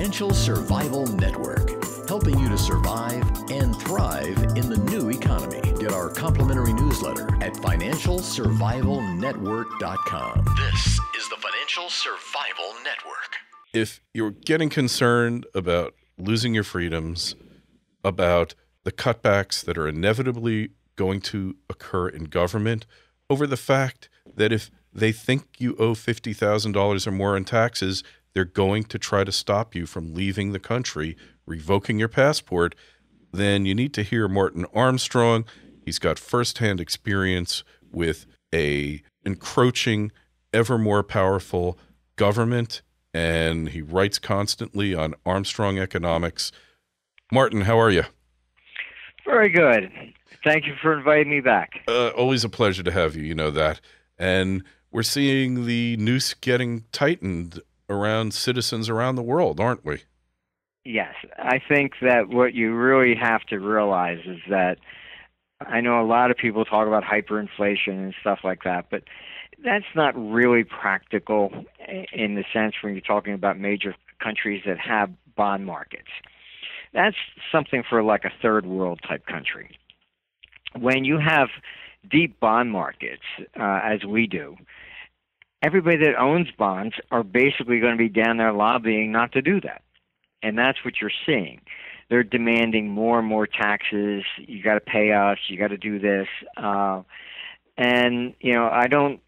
Financial Survival Network, helping you to survive and thrive in the new economy. Get our complimentary newsletter at financialsurvivalnetwork.com. This is the Financial Survival Network. If you're getting concerned about losing your freedoms, about the cutbacks that are inevitably going to occur in government, over the fact that if they think you owe $50,000 or more in taxes, they're going to try to stop you from leaving the country, revoking your passport, then you need to hear Martin Armstrong. He's got firsthand experience with a encroaching, ever more powerful government, and he writes constantly on Armstrong Economics. Martin, how are you? Very good. Thank you for inviting me back. Always a pleasure to have you, you know that. And we're seeing the noose getting tightened around citizens around the world, aren't we? Yes. I think that what you really have to realize is that I know a lot of people talk about hyperinflation and stuff like that, but that's not really practical in the sense when you're talking about major countries that have bond markets. That's something for like a third world type country. When you have deep bond markets, as we do, everybody that owns bonds are basically going to be down there lobbying not to do that. And that's what you're seeing. They're demanding more and more taxes. You got to pay us. You got to do this. And, you know, I don't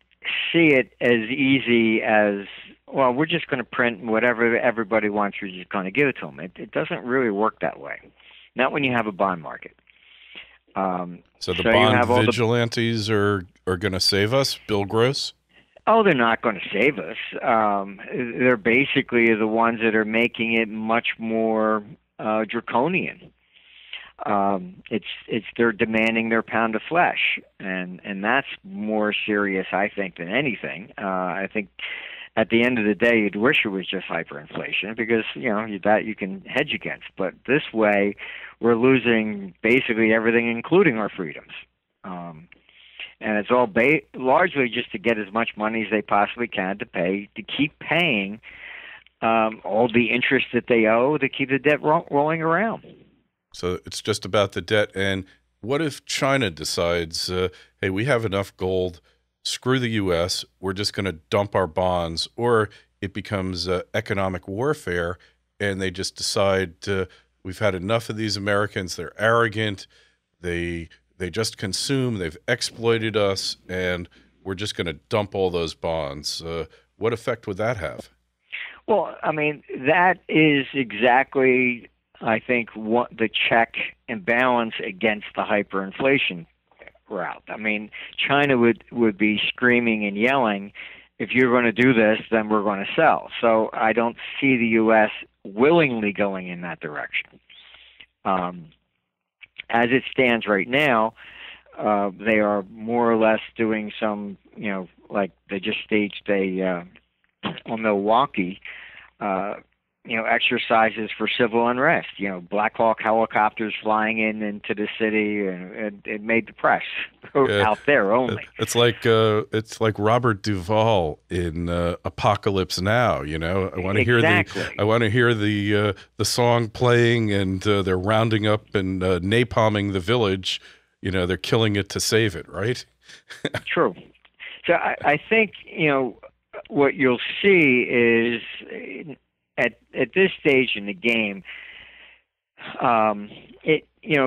see it as easy as, well, we're just going to print whatever everybody wants. We're just going to give it to them. It doesn't really work that way. Not when you have a bond market. So the bond vigilantes are going to save us, Bill Gross? Oh, they're not going to save us. They're basically the ones that are making it much more draconian. They're demanding their pound of flesh, and that's more serious, I think, than anything. I think at the end of the day, you'd wish it was just hyperinflation because that you can hedge against. But this way, we're losing basically everything, including our freedoms. And it's all largely just to get as much money as they possibly can to keep paying all the interest that they owe to keep the debt rolling around. So it's just about the debt. And what if China decides, hey, we have enough gold, screw the U.S., we're just going to dump our bonds, or it becomes economic warfare and they just decide we've had enough of these Americans, they're arrogant, they just consume, they've exploited us, and we're just going to dump all those bonds. What effect would that have? Well, I mean, that is exactly, I think, what the check and balance against the hyperinflation route. I mean, China would be screaming and yelling, if you're going to do this, then we're going to sell. So I don't see the U.S. willingly going in that direction. As it stands right now, they are more or less doing some, like they just staged on Milwaukee, exercises for civil unrest. Black Hawk helicopters flying into the city, and it made the press out there only. It's like Robert Duvall in Apocalypse Now. I want to hear the song playing, and they're rounding up and napalming the village. They're killing it to save it, right? True. So I think what you'll see is. At this stage in the game,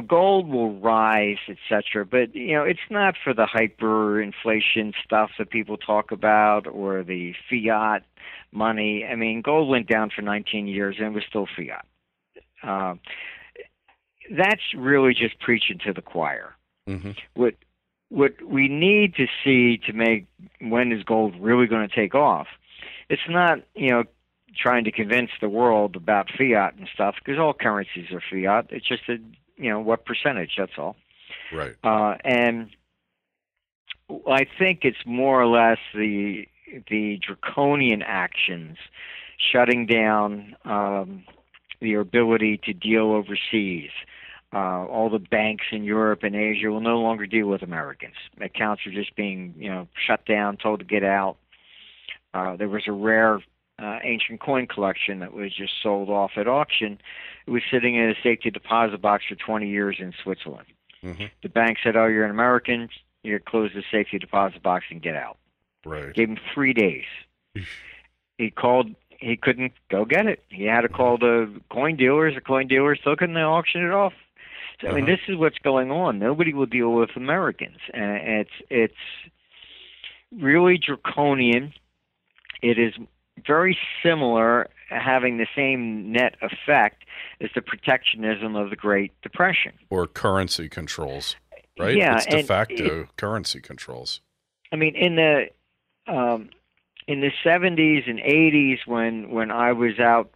gold will rise, etc. But it's not for the hyperinflation stuff that people talk about or the fiat money. I mean, gold went down for 19 years and it was still fiat. That's really just preaching to the choir. Mm-hmm. What we need to see to make when is gold really going to take off? It's not trying to convince the world about fiat and stuff, because all currencies are fiat. It's just what percentage, that's all. Right. And I think it's more or less the draconian actions, shutting down the ability to deal overseas. All the banks in Europe and Asia will no longer deal with Americans. Accounts are just being, shut down, told to get out. There was a rare ancient coin collection that was just sold off at auction. It was sitting in a safety deposit box for 20 years in Switzerland. Mm-hmm. The bank said, "Oh, you're an American. You close the safety deposit box and get out." Right. Gave him 3 days. He called. He couldn't go get it. He had to call the coin dealers. The coin dealers still couldn't auction it off. So, I mean, this is what's going on. Nobody will deal with Americans, and it's really draconian. It is very similar, having the same net effect as the protectionism of the Great Depression. Or currency controls, right? Yeah, it's de facto currency controls. I mean, in the 70s and 80s, when I was out,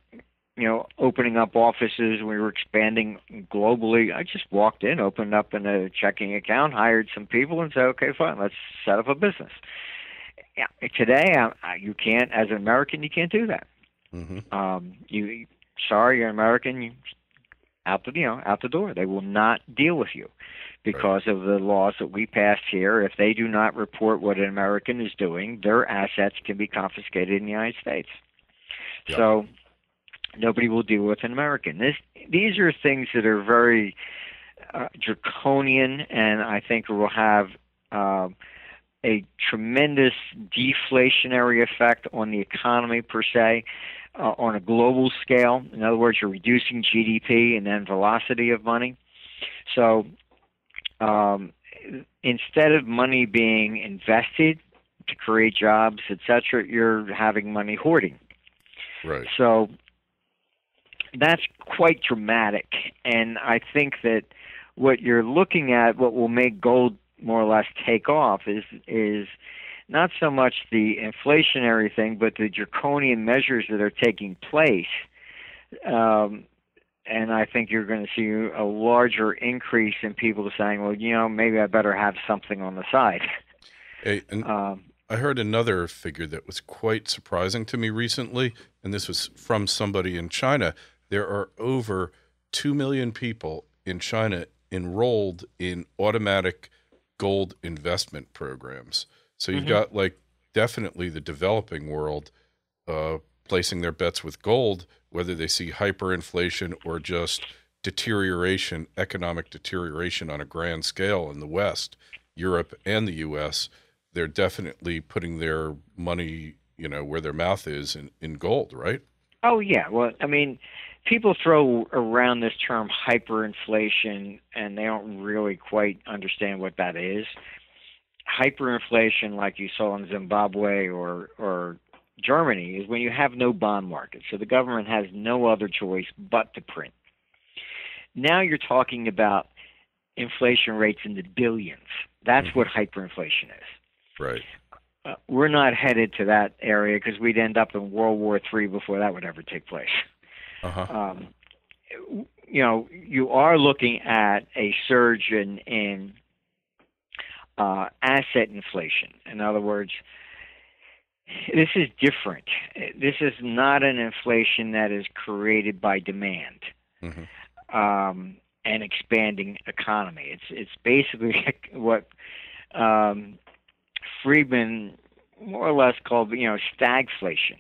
opening up offices, we were expanding globally. I just walked in, opened up a checking account, hired some people, and said, "Okay, fine, let's set up a business." Yeah, today, you can't, as an American, you can't do that. Mm-hmm. Sorry, you're an American. You out the door. They will not deal with you because of the laws that we passed here. If they do not report what an American is doing, their assets can be confiscated in the United States. Yep. So nobody will deal with an American. These are things that are very draconian, and I think will have a tremendous deflationary effect on the economy per se, on a global scale. In other words, you're reducing GDP and then velocity of money. So instead of money being invested to create jobs, etc., you're having money hoarding. Right. So that's quite dramatic, and I think that what you're looking at, what will make gold more or less take off, is not so much the inflationary thing, but the draconian measures that are taking place. And I think you're going to see a larger increase in people saying, "Well, maybe I better have something on the side." Hey, and I heard another figure that was quite surprising to me recently, and this was from somebody in China. There are over 2 million people in China enrolled in automatic gold investment programs. So you've got definitely the developing world placing their bets with gold, whether they see hyperinflation or just economic deterioration on a grand scale in the West, Europe, and the U.S. They're definitely putting their money, where their mouth is in gold, right? Oh, yeah. Well, I mean, people throw around this term hyperinflation, and they don't really quite understand what that is. Hyperinflation, like you saw in Zimbabwe or Germany, is when you have no bond market. So the government has no other choice but to print. Now you're talking about inflation rates in the billions. That's what hyperinflation is. Right. We're not headed to that area because we'd end up in World War III before that would ever take place. You are looking at a surge in asset inflation. In other words, this is different. This is not an inflation that is created by demand and expanding economy. It's basically what Friedman more or less called stagflation,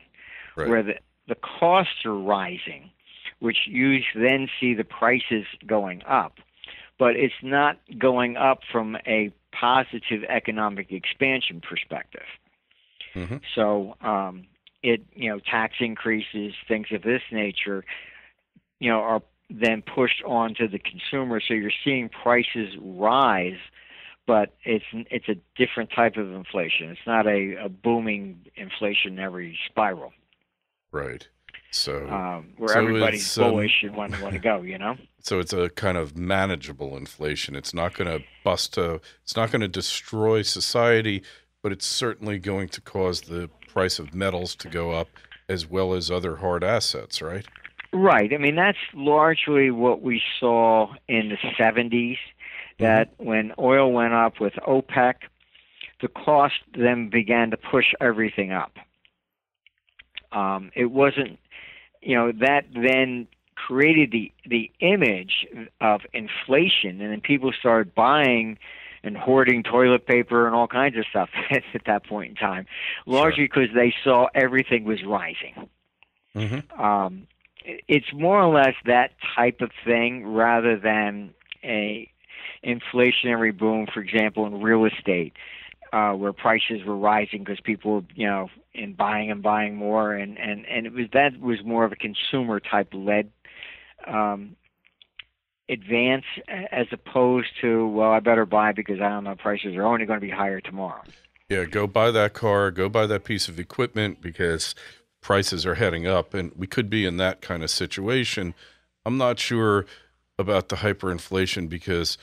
where the costs are rising, which you then see the prices going up, but it's not going up from a positive economic expansion perspective. So tax increases, things of this nature, are then pushed onto the consumer. So you're seeing prices rise, but it's a different type of inflation. It's not a booming inflationary spiral. Right. So where everybody's bullish and want to go, So it's a kind of manageable inflation. It's not going to it's not going to destroy society, but it's certainly going to cause the price of metals to go up as well as other hard assets, right? Right. I mean, that's largely what we saw in the 70s, that when oil went up with OPEC, the cost then began to push everything up. It wasn't, that then created the image of inflation, and then people started buying and hoarding toilet paper and all kinds of stuff at that point in time, largely because they saw everything was rising. It's more or less that type of thing rather than a inflationary boom, for example, in real estate, where prices were rising because people were, in buying and buying more, and that was more of a consumer type led advance, as opposed to, well, I better buy because I don't know, prices are only going to be higher tomorrow. Yeah, go buy that car, go buy that piece of equipment because prices are heading up, and we could be in that kind of situation. I'm not sure about the hyperinflation because,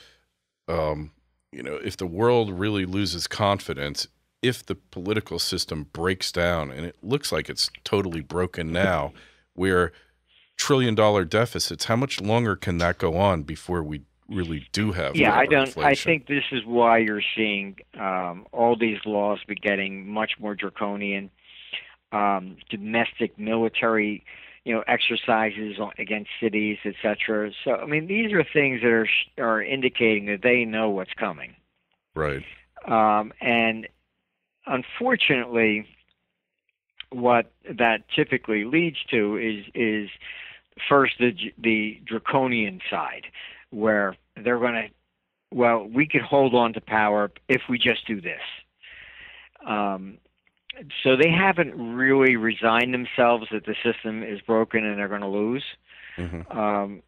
if the world really loses confidence, if the political system breaks down, and it looks like it's totally broken now, where trillion-dollar deficits, how much longer can that go on before we really do have hyperinflation? I think this is why you're seeing all these laws be getting much more draconian. Domestic military, exercises against cities, etc. So, I mean, these are things that are indicating that they know what's coming. Right. And unfortunately, what that typically leads to is first the draconian side, where they're going to, well, we could hold on to power if we just do this. So they haven't really resigned themselves that the system is broken and they're going to lose. That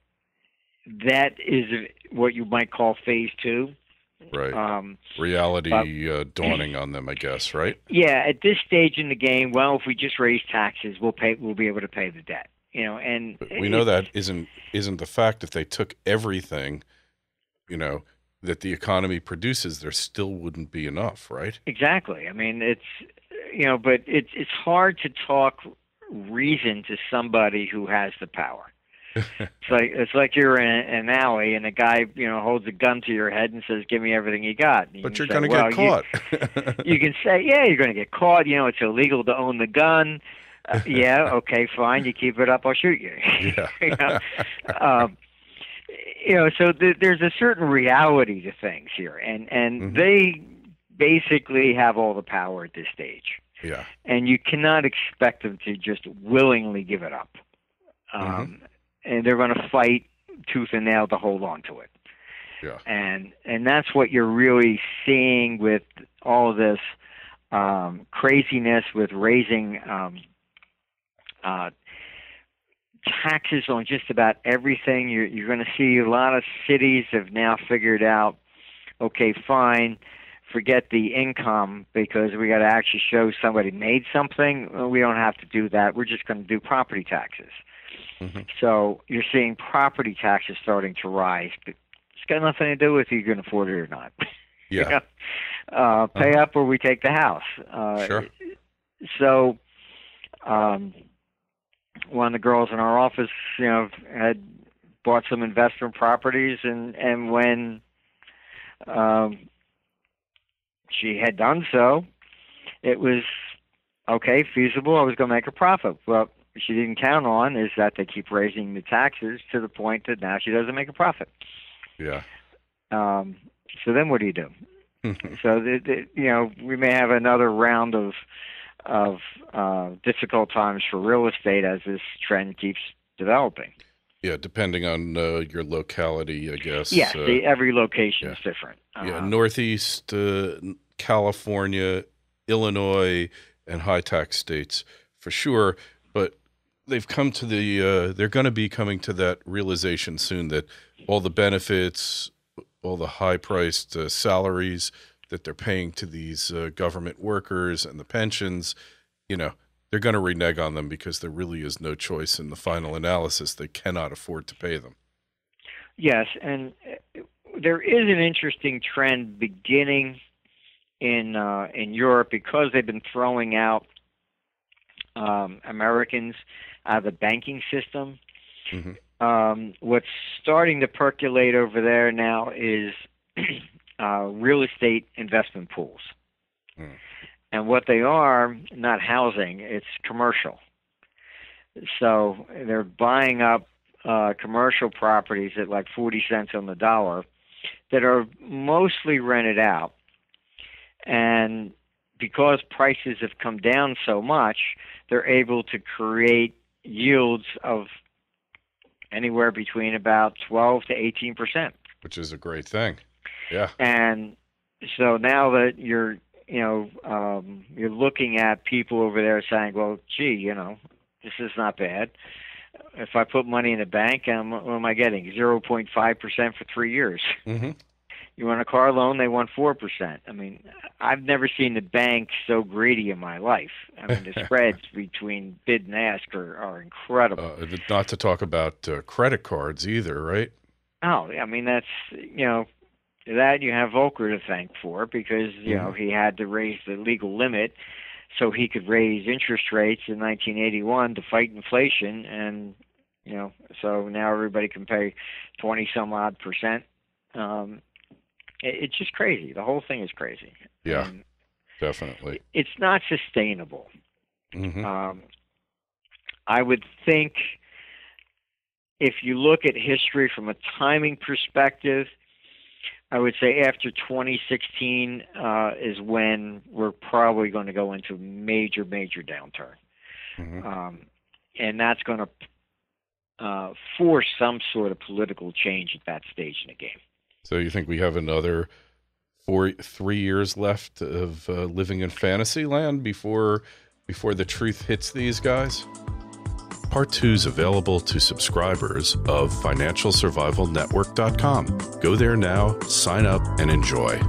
is what you might call phase two. Right. Reality dawning on them, I guess, right? Yeah, at this stage in the game, well, if we just raise taxes, we'll be able to pay the debt. And but we know that isn't the fact. If they took everything, that the economy produces, there still wouldn't be enough, right? Exactly. I mean, but it's hard to talk reason to somebody who has the power. It's like you're in an alley and a guy holds a gun to your head and says, "Give me everything you got." And but you're going to get caught. You can say, "Yeah, you're going to get caught. It's illegal to own the gun." Yeah, okay, fine. You keep it up, I'll shoot you. Yeah. So there's a certain reality to things here, and they basically have all the power at this stage. Yeah. And you cannot expect them to just willingly give it up. And they're going to fight tooth and nail to hold on to it. Yeah. And that's what you're really seeing with all of this craziness with raising taxes on just about everything. You're going to see a lot of cities have now figured out, okay, fine, forget the income because we got to actually show somebody made something. Well, we don't have to do that. We're just going to do property taxes. So you're seeing property taxes starting to rise. But it's got nothing to do with if you can afford it or not. Yeah. Pay up or we take the house. Sure. So one of the girls in our office, had bought some investment properties, and when she had done so, it was okay, feasible. I was going to make a profit. Well, she didn't count on is that they keep raising the taxes to the point that now she doesn't make a profit. Yeah. So then what do you do? So we may have another round of difficult times for real estate as this trend keeps developing. Yeah, depending on your locality, I guess. Yes, every location is different. Northeast California, Illinois, and high tax states for sure. But they've come to they're going to be coming to that realization soon that all the benefits, all the high-priced salaries that they're paying to these government workers and the pensions, they're going to renege on them because there really is no choice in the final analysis. They cannot afford to pay them. Yes, and there is an interesting trend beginning in Europe because they've been throwing out Americans out of the banking system. What's starting to percolate over there now is real estate investment pools. And what they are, not housing, it's commercial. So they're buying up commercial properties at like 40 cents on the dollar that are mostly rented out. And because prices have come down so much, they're able to create yields of anywhere between about 12 to 18%. Which is a great thing. Yeah. And so now that you're looking at people over there saying, well, gee, this is not bad. If I put money in a bank, what am I getting? 0.5% for 3 years. Mm-hmm. You want a car loan, they want 4%. I mean, I've never seen the bank so greedy in my life. I mean, the spreads between bid and ask are incredible. Not to talk about credit cards either, right? Oh, I mean, that's, that you have Volcker to thank for, because, he had to raise the legal limit so he could raise interest rates in 1981 to fight inflation. And, so now everybody can pay 20 some odd percent. It's just crazy. The whole thing is crazy. Yeah, definitely. It's not sustainable. Mm-hmm. I would think if you look at history from a timing perspective, I would say after 2016 is when we're probably going to go into a major, major downturn. Mm-hmm. And that's going to force some sort of political change at that stage in the game. So you think we have another 3 years left of living in fantasy land before the truth hits these guys? Part 2 is available to subscribers of FinancialSurvivalNetwork.com. Go there now, sign up, and enjoy.